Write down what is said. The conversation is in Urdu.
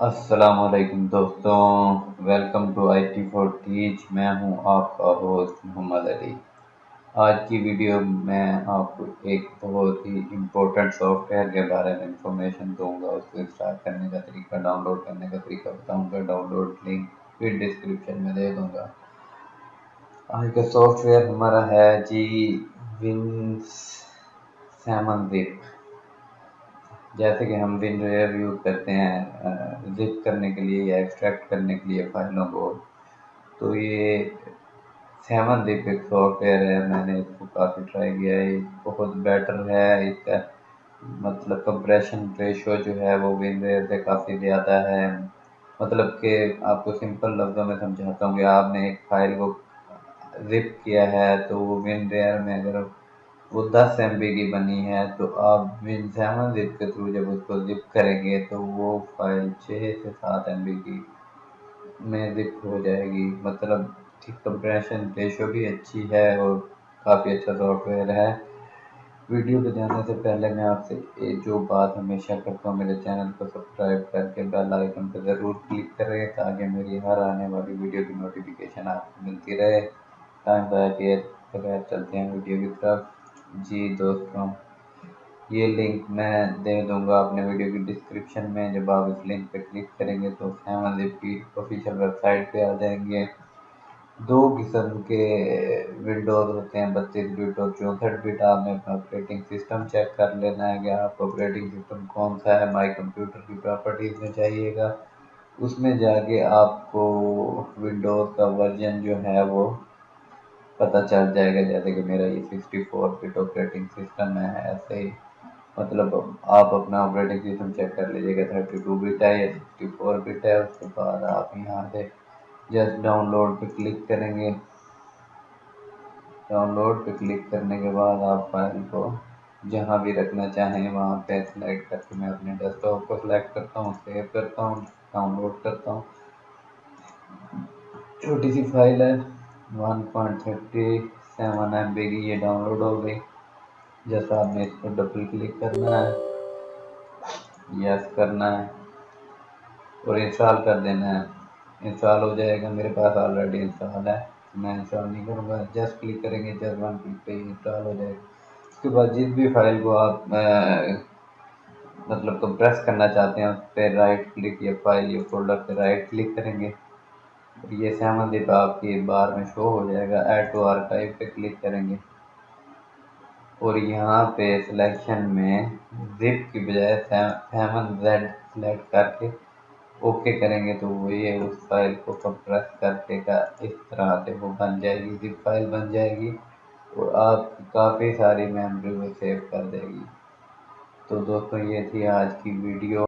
السلام علیکم دوستوں، welcome to I T four teach. میں ہوں آپ کا ہوسٹ محمد علی۔ آج کی ویڈیو میں آپ کو ایک بہت ہی امپورٹنٹ سافٹ ویئر کے بارے میں انفارمیشن دوں گا۔ اس کو انسٹال کرنے کا طریقہ، ڈاؤن لوڈ کرنے کا طریقہ بتاؤں گا۔ ڈاؤن لوڈ لنک پھر ڈسکرپشن میں دے دوں گا۔ آج کا سافٹ ویئر ہمارا ہے جی ونز 7 زپ۔ جیسے کہ ہم ون ریئر یوز کرتے ہیں زپ کرنے کے لیے یا ایکسٹریکٹ کرنے کے لیے فائلوں کو، تو یہ 7 زپ ایک سافٹ ویئر ہے۔ میں نے اس کو کافی ٹرائی کیا ہے، بہت بیٹر ہے۔ اس کا مطلب کمپریشن ریشو جو ہے وہ ون ریئر سے کافی زیادہ ہے۔ مطلب کہ آپ کو سمپل لفظوں میں سمجھاتا ہوں کہ آپ نے ایک فائل کو زپ کیا ہے تو وہ ون ریئر میں اگر وہ 10 MB کی بنی ہے تو آپ ون 7 زپ کے تھرو جب اس کو زپ کریں گے تو وہ فائل 6 سے 7 MB کی میں زپ ہو جائے گی۔ مطلب کمپریشن ریشو بھی اچھی ہے اور کافی اچھا سافٹ ویئر ہے۔ ویڈیو پہ جانے سے پہلے میں آپ سے جو بات ہمیشہ کرتا ہوں، میرے چینل کو سبسکرائب کر کے بیل آئیکن پہ ضرور کلک کریں تاکہ میری ہر آنے والی ویڈیو کی نوٹیفیکیشن آپ کو ملتی رہے۔ ٹائم ضائع کیے بغیر چلتے ہیں ویڈیو کی طرف۔ جی دوستوں، یہ لنک میں دے دوں گا اپنے ویڈیو کی ڈسکرپشن میں۔ جب آپ اس لنک پہ کلک کریں گے تو 7 زپ کی آفیشیل ویب سائٹ پہ آ جائیں گے۔ 2 قسم کے ونڈوز ہوتے ہیں، 32 بٹ اور 64 بٹ۔ آپ نے اپنا آپریٹنگ سسٹم چیک کر لینا ہے کہ آپ کو آپریٹنگ سسٹم کون سا ہے۔ مائی کمپیوٹر کی پراپرٹیز میں جائیے گا، اس میں جا کے آپ کو ونڈوز کا ورژن جو ہے وہ پتہ چل جائے گا۔ جیسے کہ میرا یہ 64 بٹ آپریٹنگ سسٹم ہے، ایسے ہی مطلب آپ اپنا آپریٹنگ سسٹم چیک کر لیجیے گا 32 بٹ ہے یا 64 بٹ ہے۔ اس کے بعد آپ یہاں سے جسٹ ڈاؤن لوڈ پہ کلک کریں گے۔ ڈاؤن لوڈ پہ کلک کرنے کے بعد آپ فائل کو جہاں بھی رکھنا چاہیں وہاں پہ سلیکٹ کر کے، میں اپنے ڈیسک ٹاپ کو سلیکٹ کرتا ہوں، سیو کرتا ہوں، ڈاؤن لوڈ کرتا ہوں۔ چھوٹی سی فائل ہے 1.37 MB کی، یہ ڈاؤن لوڈ ہو گئی۔ جیسا آپ نے اس پر ڈبل کلک کرنا ہے، یس کرنا ہے اور انسٹال کر دینا ہے۔ انسٹال ہو جائے گا، میرے پاس آلریڈی انسٹال ہے، میں انسٹال نہیں کروں گا۔ جسٹ کلک کریں گے، جسٹ 1 کلک پہ ہی انسٹال ہو جائے گا۔ اس کے بعد جس بھی فائل کو آپ مطلب کمپریس کرنا چاہتے ہیں اس پہ رائٹ کلک، یا فائل یا فولڈر پہ رائٹ کلک کریں گے اور یہ 7 زپ آپ کی بار میں شو ہو جائے گا۔ ایڈ ٹو آرکائیو پہ کلک کریں گے اور یہاں پہ سلیکشن میں زپ کی بجائے 7 زیڈ سلیکٹ کر کے اوکے کریں گے تو وہ یہ اس فائل کو کمپریس کرتے کا اس طرح سے وہ بن جائے گی، زپ فائل بن جائے گی اور آپ کی کافی ساری میموری وہ سیو کر دے گی۔ تو دوستوں، یہ تھی آج کی ویڈیو۔